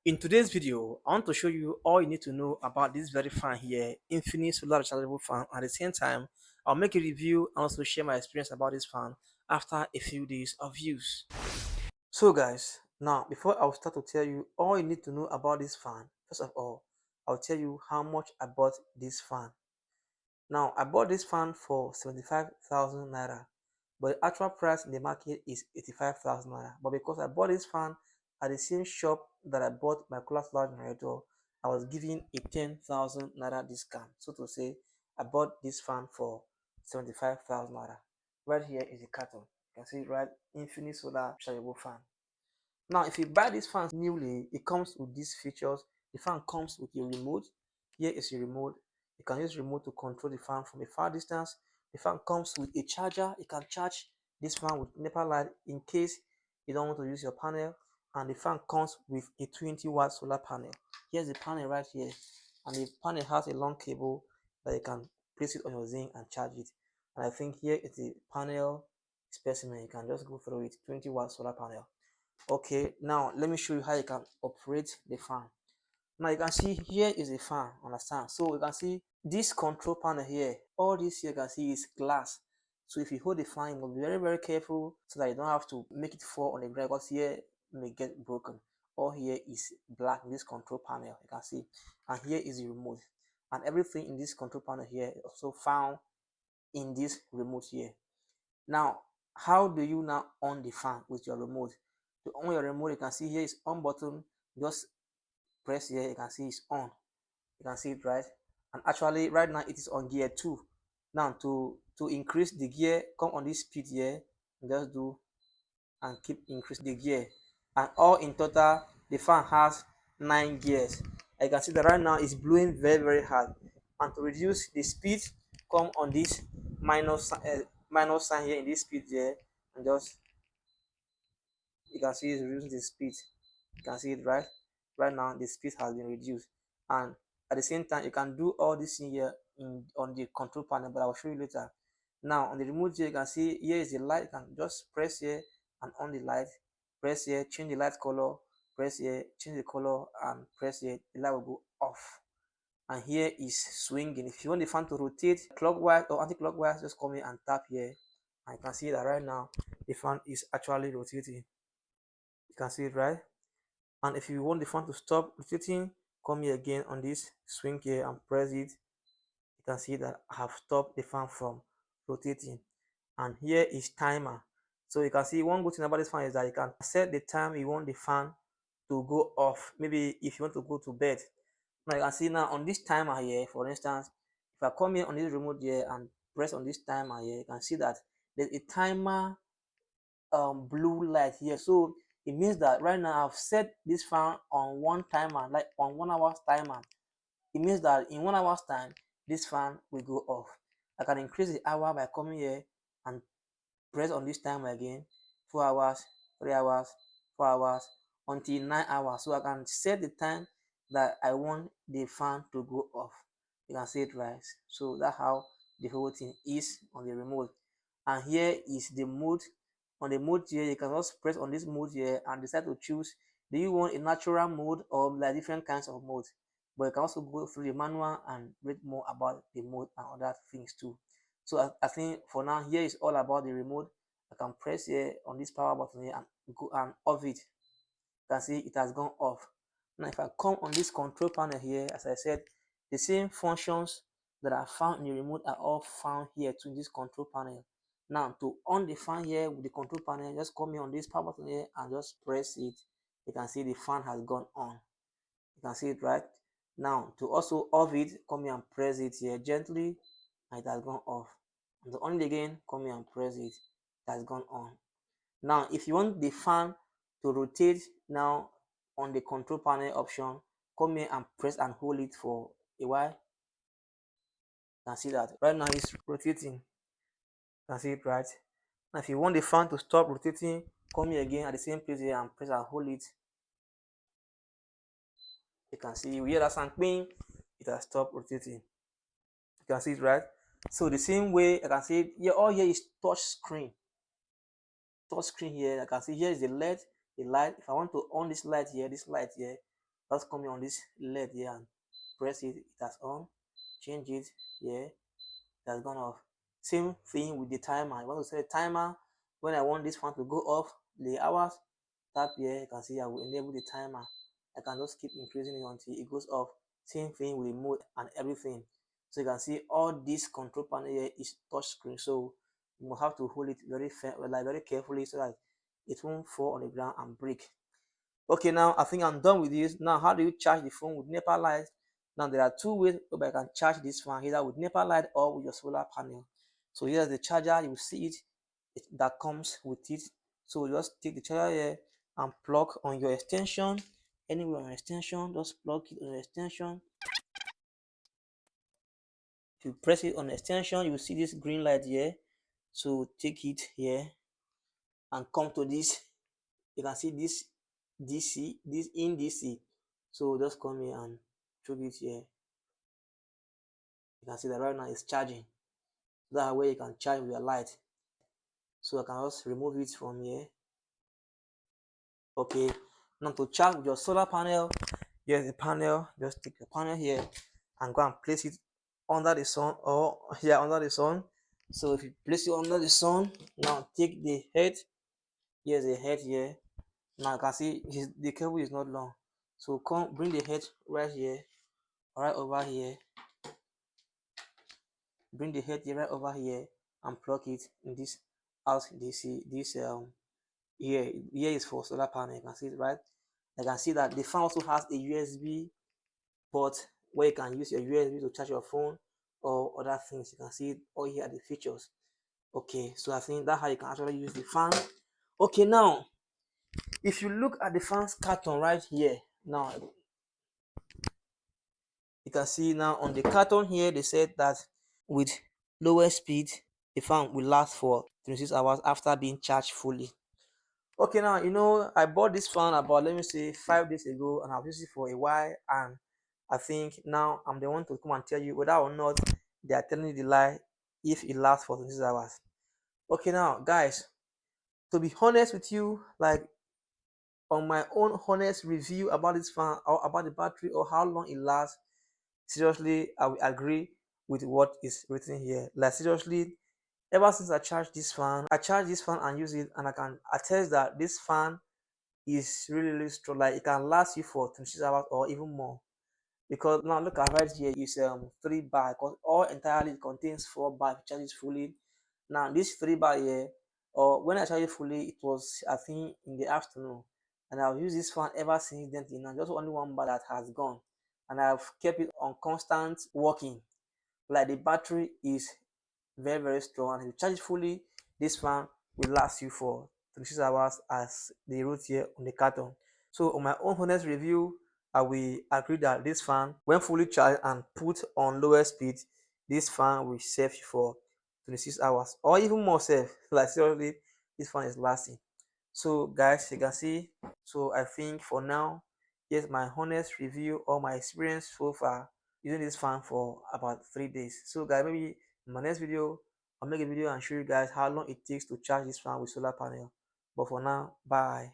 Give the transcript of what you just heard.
In today's video, I want to show you all you need to know about this very fan here, Infinisolar Rechargeable fan. At the same time, I'll make a review and also share my experience about this fan after a few days of use. So guys, now before I'll start to tell you all you need to know about this fan, first of all, I'll tell you how much I bought this fan. Now, I bought this fan for 75,000 naira, but the actual price in the market is 85,000 naira. But because I bought this fan at the same shop that I bought my cooler solar generator, I was given a 10,000 naira discount. So to say, I bought this fan for 75,000 naira. Right here is the carton. You can see it right, Infinisolar Rechargeable fan. Now, if you buy this fan newly, it comes with these features. The fan comes with a remote. Here is a remote. You can use remote to control the fan from a far distance. The fan comes with a charger. You can charge this fan with NEPA light in case you don't want to use your panel. And the fan comes with a 20-watt solar panel. Here's the panel right here. And the panel has a long cable that you can place it on your zinc and charge it. And I think here is the panel specimen. You can just go through it. 20-watt solar panel. Okay, now let me show you how you can operate the fan. Now you can see here is a fan, understand? So you can see this control panel here, all this here you can see is glass. So if you hold the fan, you must be very careful so that you don't have to make it fall on the ground, because here may get broken. All here is black in this control panel, you can see, and here is the remote, and everything in this control panel here is also found in this remote here. Now, how do you now on the fan with your remote? To on your remote, you can see here is on button. Just press here, you can see it's on. You can see it right. And actually, right now it is on gear 2. Now to increase the gear, come on this speed here, just do and keep increase the gear. And all in total, the fan has 9 gears. I can see that right now it's blowing very hard. And to reduce the speed, come on this minus sign here in this speed here, and just you can see it's reducing the speed. You can see it right now the speed has been reduced, and at the same time you can do all this in here on the control panel, but I'll show you later. Now on the remote here, you can see here is the light. You can just press here and on the light, press here, change the light color, press here, change the color, and press here, the light will go off. And here is swinging. If you want the fan to rotate clockwise or anti-clockwise, just come here and tap here, and you can see that right now the fan is actually rotating. You can see it right. And if you want the fan to stop rotating, come here again on this swing here and press it. You can see that I have stopped the fan from rotating. And here is timer. So you can see one good thing about this fan is that you can set the time you want the fan to go off. Maybe if you want to go to bed. Now you can see now on this timer here, for instance, if I come here on this remote here and press on this timer here, you can see that there's a timer blue light here. So it means that right now I've set this fan on one timer, like on 1 hour's timer. It means that in 1 hour's time this fan will go off. I can increase the hour by coming here and press on this timer again. 4 hours, 3 hours, 4 hours, until 9 hours. So I can set the time that I want the fan to go off. You can see it right. So that's how the whole thing is on the remote. And here is the mode. On the mode here, you can just press on this mode here and decide to choose, do you want a natural mode or like different kinds of modes. But you can also go through the manual and read more about the mode and other things too. So I think for now here is all about the remote. I can press here on this power button here and go and off it. You can see it has gone off. Now if I come on this control panel here, as I said, the same functions that are found in the remote are all found here to this control panel. Now to on the fan here with the control panel, just come here on this power button here and just press it. You can see the fan has gone on. You can see it right. Now to also off it, come here and press it here gently, and it has gone off. And to on it again, come here and press it. It has gone on. Now if you want the fan to rotate now on the control panel option, come here and press and hold it for a while. You can see that right now it's rotating. You can see it right. Now if you want the fan to stop rotating, come here again at the same place here and press and hold it. You can see, you hear that sound ping, it has stopped rotating. You can see it right. So the same way I can see it here, all here is touch screen. Touch screen here, I can see here is the LED, the light. If I want to on this light here, Just come here on this LED here and press it. It has on. Change it here. It has gone off. Same thing with the timer. You want to set a timer when I want this fan to go off the hours. Tap here. You can see I will enable the timer. I can just keep increasing it until it goes off. Same thing with the mode and everything. So you can see all this control panel here is touch screen. So you must have to hold it very very carefully so that it won't fall on the ground and break. Okay, now I think I'm done with this. Now, how do you charge the phone with NEPA light? Now, there are two ways whereby I can charge this phone, either with NEPA light or with your solar panel. So here's the charger. You see that comes with it. So you just take the charger here and plug on your extension. Anywhere on your extension, just plug it on your extension. If you press it on the extension, you will see this green light here. So take it here and come to this. You can see this DC, this in DC. So just come here and choke it here. You can see that right now it's charging. That way you can charge with your light. So I can just remove it from here. Okay, now to charge with your solar panel, here's the panel. Just take the panel here and go and place it under the sun, or here under the sun. So if you place it under the sun, now take the head. Here's the head here. Now you can see the cable is not long. So come bring the head right here, right over here. Bring the head right over here and plug it in this out DC. This here is for solar panel. You can see it, right? I can see that the fan also has a USB port where you can use your USB to charge your phone or other things. You can see it all here are the features. Okay, so I think that's how you can actually use the fan. Okay, now if you look at the fan's carton right here, now you can see now on the carton here they said that with lower speed the fan will last for 26 hours after being charged fully. Okay, now I bought this fan about, let me say, 5 days ago, and I've used it for a while, and I think now I'm the one to come and tell you whether or not they are telling you the lie if it lasts for 26 hours. Okay, now guys, to be honest with you, like on my own honest review about this fan or about the battery or how long it lasts, seriously I will agree with what is written here. Like seriously, ever since I charged this fan and use it, and I can attest that this fan is really strong. Like it can last you for 26 hours or even more. Because now look at right here is 3 bar, because all entirely contains 4 bar if you charge it fully. Now this 3 bar here, or when I charge it fully, it was I think in the afternoon, and I've used this fan ever since then till now. Just only 1 bar that has gone, and I've kept it on constant working. Like the battery is very strong, and if you charge it fully, this fan will last you for 36 hours as they wrote here on the carton. So on my own honest review, I will agree that this fan, when fully charged and put on lower speed, this fan will serve you for 26 hours or even more safe. Like seriously, this fan is lasting. So guys, you can see. So I think for now, here's my honest review or my experience so far using this fan for about 3 days. So guys, maybe in my next video, I'll make a video and show you guys how long it takes to charge this fan with solar panel. But for now, bye.